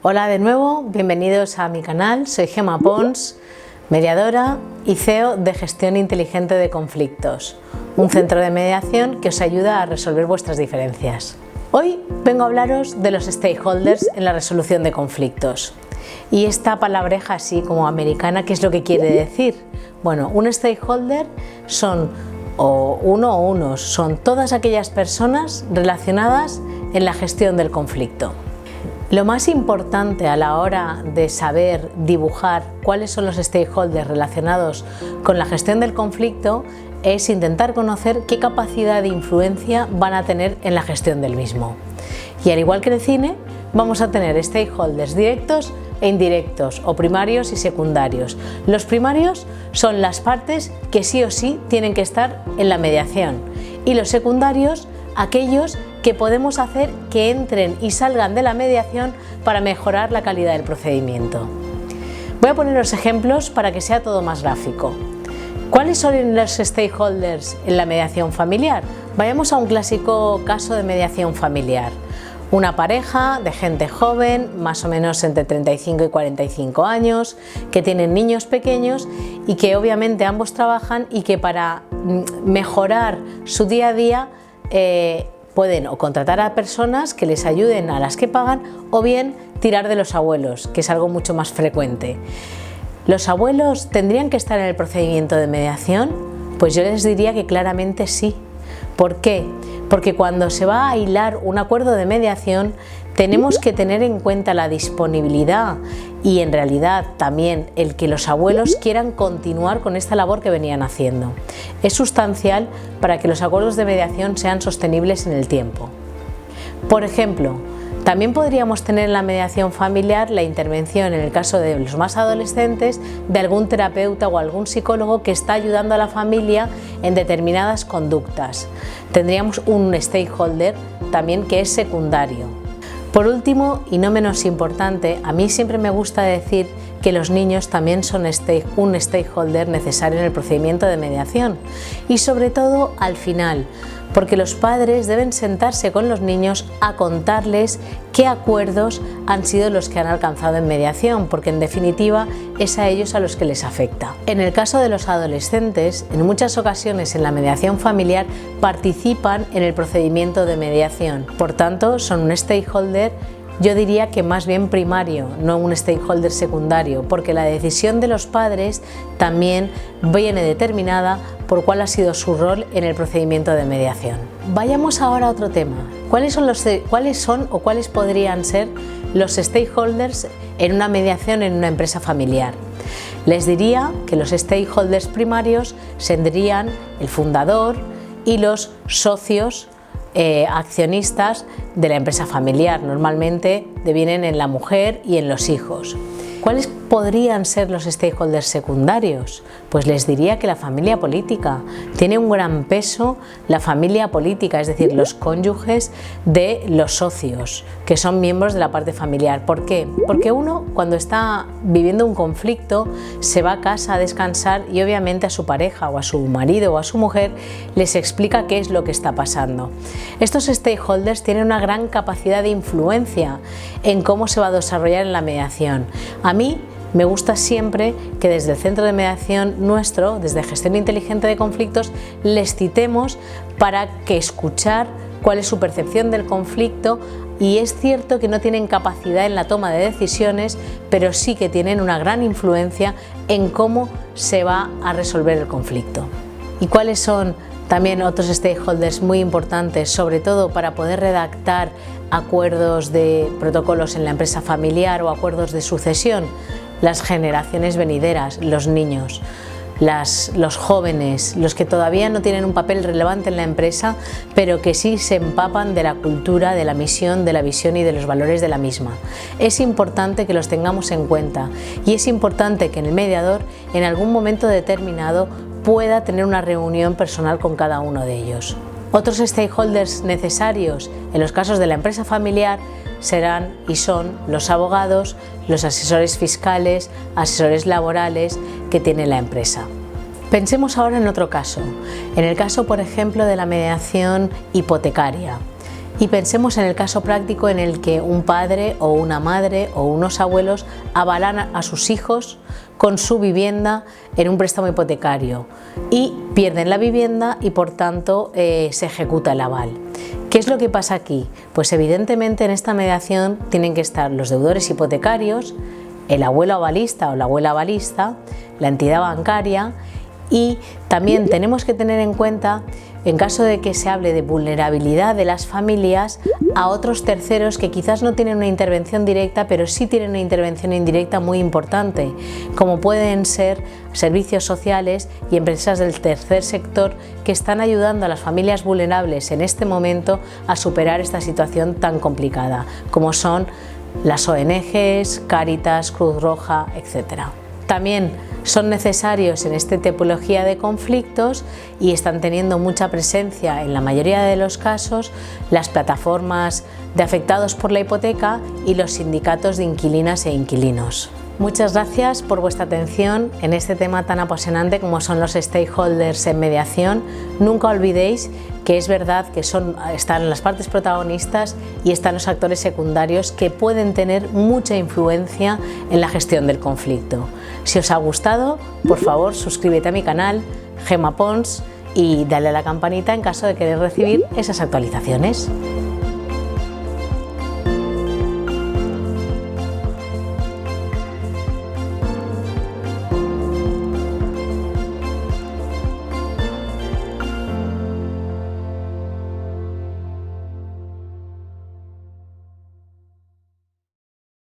Hola de nuevo, bienvenidos a mi canal, soy Gemma Pons, mediadora y CEO de Gestión Inteligente de Conflictos, un centro de mediación que os ayuda a resolver vuestras diferencias. Hoy vengo a hablaros de los stakeholders en la resolución de conflictos. Y esta palabreja así como americana, ¿qué es lo que quiere decir? Bueno, un stakeholder son son todas aquellas personas relacionadas en la gestión del conflicto. Lo más importante a la hora de saber dibujar cuáles son los stakeholders relacionados con la gestión del conflicto es intentar conocer qué capacidad de influencia van a tener en la gestión del mismo. Y al igual que en el cine, vamos a tener stakeholders directos e indirectos, o primarios y secundarios. Los primarios son las partes que sí o sí tienen que estar en la mediación, y los secundarios, aquellos que podemos hacer que entren y salgan de la mediación para mejorar la calidad del procedimiento. Voy a poneros ejemplos para que sea todo más gráfico. ¿Cuáles son los stakeholders en la mediación familiar? Vayamos a un clásico caso de mediación familiar. Una pareja de gente joven, más o menos entre 35 y 45 años, que tienen niños pequeños y que obviamente ambos trabajan y que para mejorar su día a día pueden o contratar a personas que les ayuden a las que pagan o bien tirar de los abuelos, que es algo mucho más frecuente. ¿Los abuelos tendrían que estar en el procedimiento de mediación? Pues yo les diría que claramente sí. ¿Por qué? Porque cuando se va a hilar un acuerdo de mediación tenemos que tener en cuenta la disponibilidad y en realidad también el que los abuelos quieran continuar con esta labor que venían haciendo. Es sustancial para que los acuerdos de mediación sean sostenibles en el tiempo. Por ejemplo, también podríamos tener en la mediación familiar la intervención, en el caso de los más adolescentes, de algún terapeuta o algún psicólogo que está ayudando a la familia en determinadas conductas. Tendríamos un stakeholder también que es secundario. Por último, y no menos importante, a mí siempre me gusta decir que los niños también son un stakeholder necesario en el procedimiento de mediación y sobre todo al final, porque los padres deben sentarse con los niños a contarles qué acuerdos han sido los que han alcanzado en mediación, porque en definitiva es a ellos a los que les afecta. En el caso de los adolescentes, en muchas ocasiones en la mediación familiar participan en el procedimiento de mediación, por tanto son un stakeholder, yo diría que más bien primario, no un stakeholder secundario, porque la decisión de los padres también viene determinada por cuál ha sido su rol en el procedimiento de mediación. Vayamos ahora a otro tema. ¿Cuáles podrían ser los stakeholders en una mediación en una empresa familiar? Les diría que los stakeholders primarios serían el fundador y los socios accionistas de la empresa familiar. Normalmente devienen en la mujer y en los hijos. ¿Cuáles podrían ser los stakeholders secundarios? Pues les diría que la familia política tiene un gran peso, la familia política, es decir, los cónyuges de los socios, que son miembros de la parte familiar. ¿Por qué? Porque uno, cuando está viviendo un conflicto, se va a casa a descansar y obviamente a su pareja o a su marido o a su mujer les explica qué es lo que está pasando. Estos stakeholders tienen una gran capacidad de influencia en cómo se va a desarrollar en la mediación. A mí me gusta siempre que desde el centro de mediación nuestro, desde Gestión Inteligente de Conflictos, les citemos para que escuchar cuál es su percepción del conflicto, y es cierto que no tienen capacidad en la toma de decisiones, pero sí que tienen una gran influencia en cómo se va a resolver el conflicto. ¿Y cuáles son también otros stakeholders muy importantes, sobre todo para poder redactar acuerdos de protocolos en la empresa familiar o acuerdos de sucesión? Las generaciones venideras, los niños, los jóvenes, los que todavía no tienen un papel relevante en la empresa, pero que sí se empapan de la cultura, de la misión, de la visión y de los valores de la misma. Es importante que los tengamos en cuenta y es importante que el mediador en algún momento determinado pueda tener una reunión personal con cada uno de ellos. Otros stakeholders necesarios en los casos de la empresa familiar serán y son los abogados, los asesores fiscales, asesores laborales que tiene la empresa. Pensemos ahora en otro caso, en el caso, por ejemplo, de la mediación hipotecaria. Y pensemos en el caso práctico en el que un padre o una madre o unos abuelos avalan a sus hijos con su vivienda en un préstamo hipotecario y pierden la vivienda y por tanto se ejecuta el aval. ¿Qué es lo que pasa aquí? Pues evidentemente en esta mediación tienen que estar los deudores hipotecarios, el abuelo avalista o la abuela avalista, la entidad bancaria, y también tenemos que tener en cuenta, en caso de que se hable de vulnerabilidad de las familias, a otros terceros que quizás no tienen una intervención directa, pero sí tienen una intervención indirecta muy importante, como pueden ser servicios sociales y empresas del tercer sector que están ayudando a las familias vulnerables en este momento a superar esta situación tan complicada, como son las ONGs, Cáritas, Cruz Roja, etc. También son necesarios en esta tipología de conflictos y están teniendo mucha presencia en la mayoría de los casos las plataformas de afectados por la hipoteca y los sindicatos de inquilinas e inquilinos. Muchas gracias por vuestra atención en este tema tan apasionante como son los stakeholders en mediación. Nunca olvidéis que es verdad que están las partes protagonistas y están los actores secundarios que pueden tener mucha influencia en la gestión del conflicto. Si os ha gustado, por favor suscríbete a mi canal, Gemma Pons, y dale a la campanita en caso de querer recibir esas actualizaciones.